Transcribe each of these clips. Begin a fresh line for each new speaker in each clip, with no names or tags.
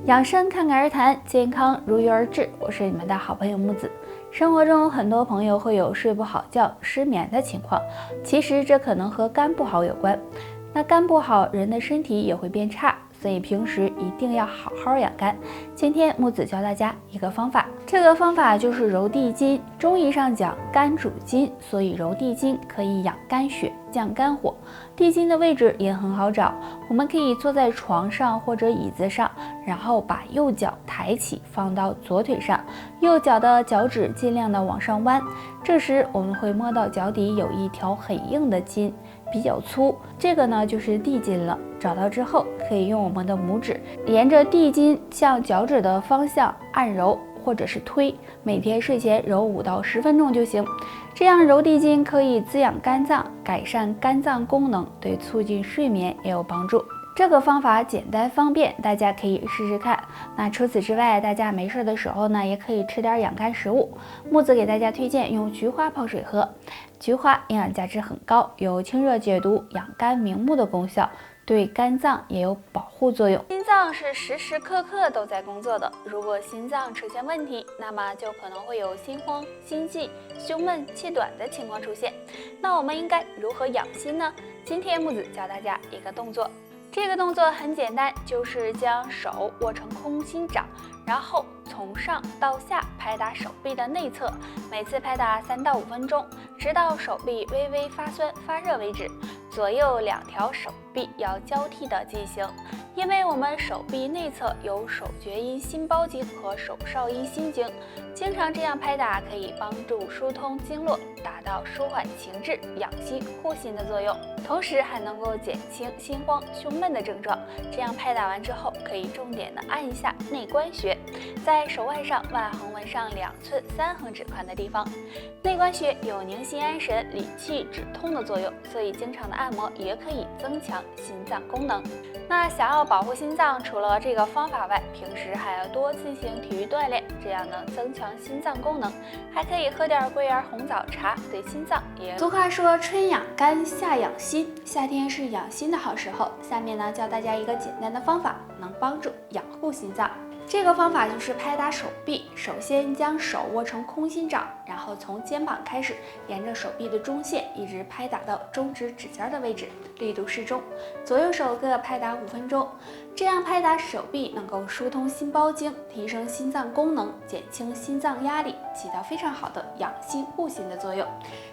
养生侃侃而谈，健康如约而至。我是你们的好朋友木子。生活中很多朋友会有睡不好觉、失眠的情况，其实这可能和肝不好有关。那肝不好，人的身体也会变差，所以平时一定要好好养肝。今天木子教大家一个方法，这个方法就是揉地筋。中医上讲肝主筋，所以揉地筋可以养肝血、降肝火。地筋的位置也很好找，我们可以坐在床上或者椅子上，然后把右脚抬起放到左腿上，右脚的脚趾尽量的往上弯。这时我们会摸到脚底有一条很硬的筋，比较粗，这个呢就是地筋了。找到之后，可以用我们的拇指沿着地筋向脚趾的方向按揉或者是推，每天睡前揉5到10分钟就行。这样揉地筋可以滋养肝脏，改善肝脏功能，对促进睡眠也有帮助。这个方法简单方便，大家可以试试看。那除此之外，大家没事的时候呢，也可以吃点养肝食物。木子给大家推荐用菊花泡水喝，菊花营养价值很高，有清热解毒、养肝明目的功效，对肝脏也有保护作用。心脏是时时刻刻都在工作的，如果心脏出现问题，那么就可能会有心慌、心悸、胸闷、气短的情况出现。那我们应该如何养心呢？今天木子教大家一个动作。这个动作很简单，就是将手握成空心掌，然后从上到下拍打手臂的内侧，每次拍打3到5分钟，直到手臂微微发酸发热为止。左右2条手臂要交替的进行，因为我们手臂内侧有手厥阴心包经和手少阴心经，经常这样拍打可以帮助疏通经络，达到舒缓情志、养心护心的作用，同时还能够减轻心慌、胸闷的症状。这样拍打完之后，可以重点的按一下内关穴，在手腕上腕横纹上2寸3横指宽的地方。内关穴有宁心安神、理气止痛的作用，所以经常的按摩也可以增强心脏功能。那想要保护心脏，除了这个方法外，平时还要多进行体育锻炼，这样能增强心脏功能。还可以喝点桂圆红枣茶，对心脏也。俗话说春养肝，夏养心，夏天是养心的好时候。下面呢教大家一个简单的方法，能帮助养护心脏。这个方法就是拍打手臂，首先将手握成空心掌，然后从肩膀开始，沿着手臂的中线一直拍打到中指指尖的位置，力度适中，左右手各拍打5分钟。这样拍打手臂能够疏通心包经，提升心脏功能，减轻心脏压力，起到非常好的养心护心的作用。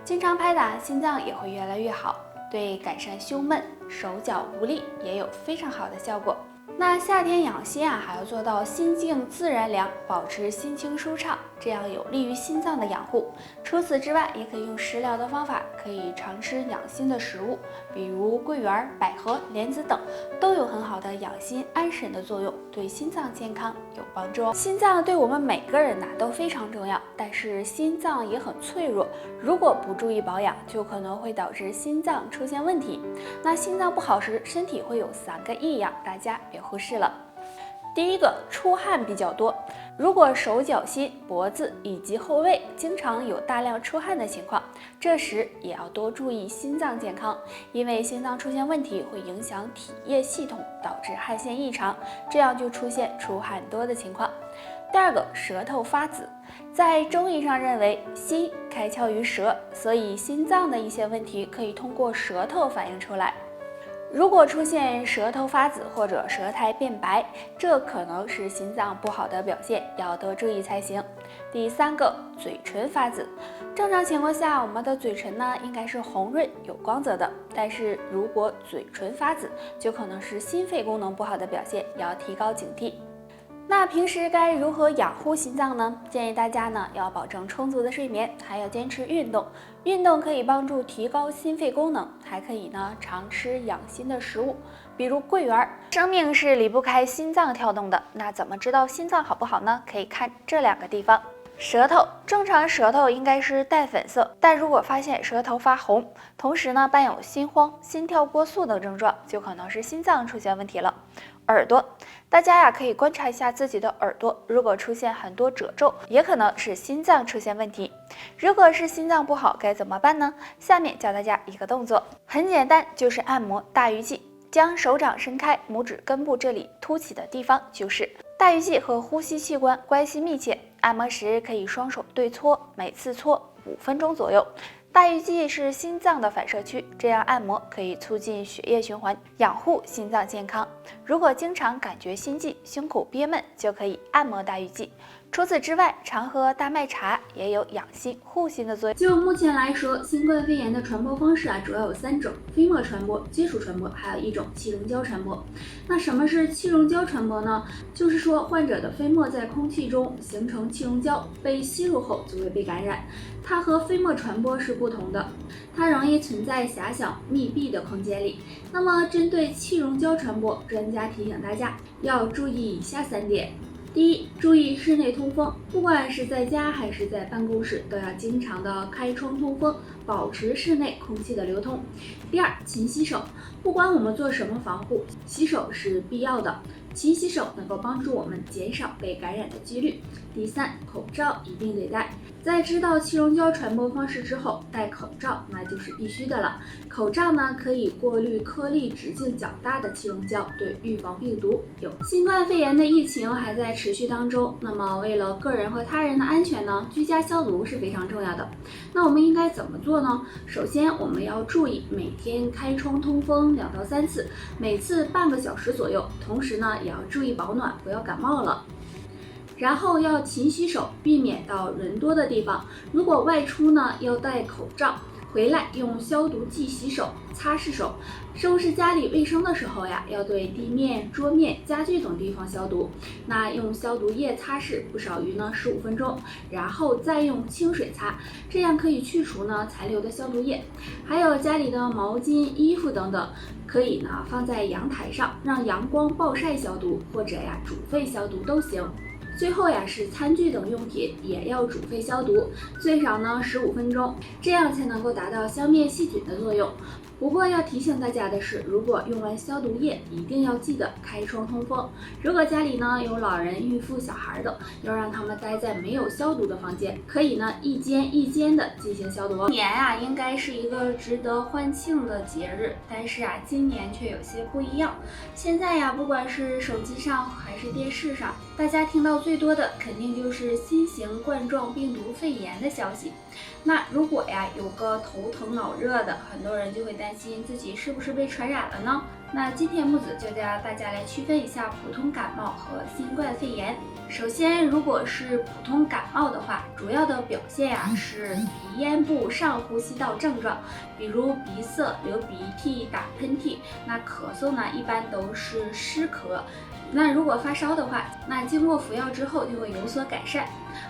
经常拍打，心脏也会越来越好，对改善胸闷、手脚无力也有非常好的效果。那夏天养心还要做到心静自然凉，保持心情舒畅，这样有利于心脏的养护。除此之外，也可以用食疗的方法，可以常吃养心的食物，比如桂圆、百合、莲子等，都有很好的养心安神的作用，对心脏健康有帮助。心脏对我们每个人都非常重要，但是心脏也很脆弱，如果不注意保养，就可能会导致心脏出现问题。那心脏不好时，身体会有3个异样，大家别忽视了。第一个，出汗比较多。如果手脚心、脖子以及后背经常有大量出汗的情况，这时也要多注意心脏健康，因为心脏出现问题会影响体液系统，导致汗腺异常，这样就出现出汗多的情况。第二个，舌头发紫。在中医上认为心开窍于舌，所以心脏的一些问题可以通过舌头反映出来。如果出现舌头发紫或者舌苔变白，这可能是心脏不好的表现，要多注意才行。第3个，嘴唇发紫。正常情况下，我们的嘴唇呢应该是红润有光泽的，但是如果嘴唇发紫，就可能是心肺功能不好的表现，要提高警惕。那平时该如何养护心脏呢？建议大家呢要保证充足的睡眠，还要坚持运动。运动可以帮助提高心肺功能，还可以呢常吃养心的食物，比如桂圆。生命是离不开心脏跳动的，那怎么知道心脏好不好呢？可以看这2个地方。舌头，正常舌头应该是淡粉色，但如果发现舌头发红，同时呢伴有心慌、心跳过速等症状，就可能是心脏出现问题了。耳朵，大家可以观察一下自己的耳朵，如果出现很多褶皱，也可能是心脏出现问题。如果是心脏不好，该怎么办呢？下面教大家一个动作，很简单，就是按摩大鱼际。将手掌伸开，拇指根部这里凸起的地方就是大鱼际和呼吸器官关系密切。按摩时可以双手对搓，每次搓5分钟左右。大鱼际是心脏的反射区，这样按摩可以促进血液循环，养护心脏健康。如果经常感觉心悸、胸口憋闷，就可以按摩大鱼际。除此之外，常喝大麦茶也有养心护心的作用。就目前来说，新冠肺炎的传播方式主要有3种：飞沫传播、接触传播，还有一种气溶胶传播。那什么是气溶胶传播呢？就是说患者的飞沫在空气中形成气溶胶，被吸入后就会被感染。它和飞沫传播是不同的，它容易存在狭小密闭的空间里。那么针对气溶胶传播，专家提醒大家要注意以下3点。第一，注意室内通风，不管是在家还是在办公室，都要经常的开窗通风，保持室内空气的流通。第二，勤洗手，不管我们做什么防护，洗手是必要的。勤洗手能够帮助我们减少被感染的几率。第三，口罩一定得戴。在知道气溶胶传播方式之后，戴口罩那就是必须的了。口罩呢可以过滤颗粒直径较大的气溶胶，对预防病毒有。新冠肺炎的疫情还在持续当中，那么为了个人和他人的安全呢，居家消毒是非常重要的。那我们应该怎么做呢？首先我们要注意每天开窗通风2到3次，每次半个小时左右。同时呢，也要注意保暖，不要感冒了。然后要勤洗手，避免到人多的地方。如果外出呢，要戴口罩。回来用消毒剂洗手，擦拭手。收拾家里卫生的时候呀，要对地面、桌面、家具等地方消毒。那用消毒液擦拭不少于15分钟，然后再用清水擦，这样可以去除残留的消毒液。还有家里的毛巾、衣服等等，可以放在阳台上，让阳光暴晒消毒，或者煮沸消毒都行。最后是餐具等用品也要煮沸消毒，最少15分钟，这样才能够达到消灭细菌的作用。不过要提醒大家的是，如果用完消毒液，一定要记得开窗通风。如果家里有老人、孕妇、小孩的，要让他们待在没有消毒的房间，可以一间一间的进行消毒。今年应该是一个值得欢庆的节日，但是今年却有些不一样。现在不管是手机上还是电视上，大家听到最多的肯定就是新型冠状病毒肺炎的消息。那如果有个头疼脑热的，很多人就会担心自己是不是被传染了呢？那今天木子就教大家来区分一下普通感冒和新冠肺炎。首先，如果是普通感冒的话，主要的表现是鼻咽部上呼吸道症状，比如鼻塞、流鼻涕、打喷嚏。那咳嗽一般都是湿咳。那如果发烧的话，那经过服药之后就会有所改善。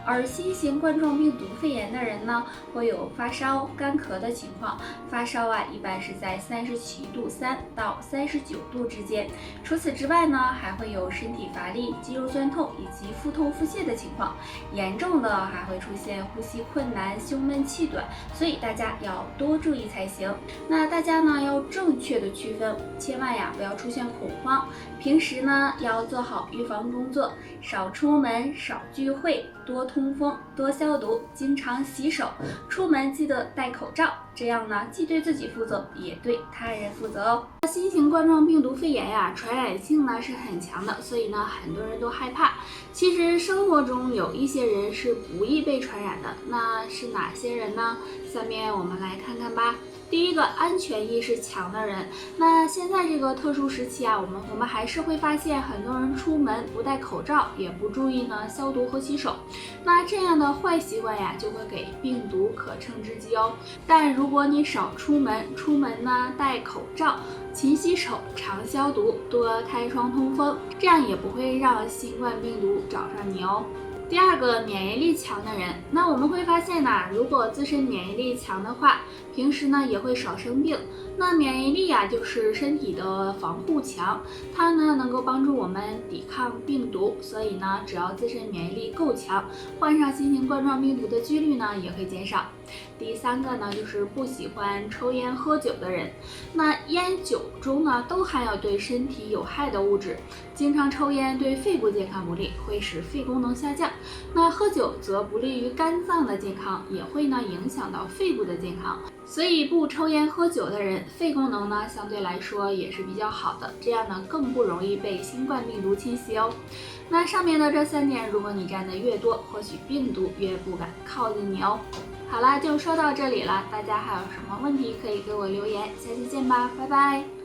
而新型冠状病毒肺炎的人呢，会有发烧、干咳的情况。发烧一般是在37.3度到39度之间。除此之外呢，还会有身体乏力、肌肉酸痛以及腹痛腹泻的情况。严重的还会出现呼吸困难、胸闷气短，所以大家要多注意才行。那大家呢要正确的区分，千万不要出现恐慌。平时呢要做好预防工作，少出门、少聚会，多通风、多消毒，经常洗手。出门记得戴口罩，这样呢既对自己负责，也对他人负责哦。新型冠状病毒肺炎传染性是很强的，所以很多人都害怕。其实生活中有一些人是不易被传染的，那是哪些人呢？下面我们来看看吧。第一个，安全意识强的人。那现在这个特殊时期我们还是会发现很多人出门不戴口罩，也不注意消毒和洗手。那这样的坏习惯就会给病毒可乘之机哦。但如果你少出门戴口罩、勤洗手、常消毒、多开窗通风，这样也不会让新冠病毒找上你哦。第二个，免疫力强的人。那我们会发现如果自身免疫力强的话，平时也会少生病。那免疫力就是身体的防护墙，它能够帮助我们抵抗病毒，所以只要自身免疫力够强，患上新型冠状病毒的几率也会减少。第三个就是不喜欢抽烟喝酒的人。那烟酒中都含有对身体有害的物质，经常抽烟对肺部健康不利，会使肺功能下降。那喝酒则不利于肝脏的健康，也会影响到肺部的健康。所以不抽烟喝酒的人，肺功能呢相对来说也是比较好的，这样呢更不容易被新冠病毒侵袭哦。那上面的这3点，如果你占的越多，或许病毒越不敢靠近你哦。好啦，就说到这里了，大家还有什么问题可以给我留言，下期见吧，拜拜。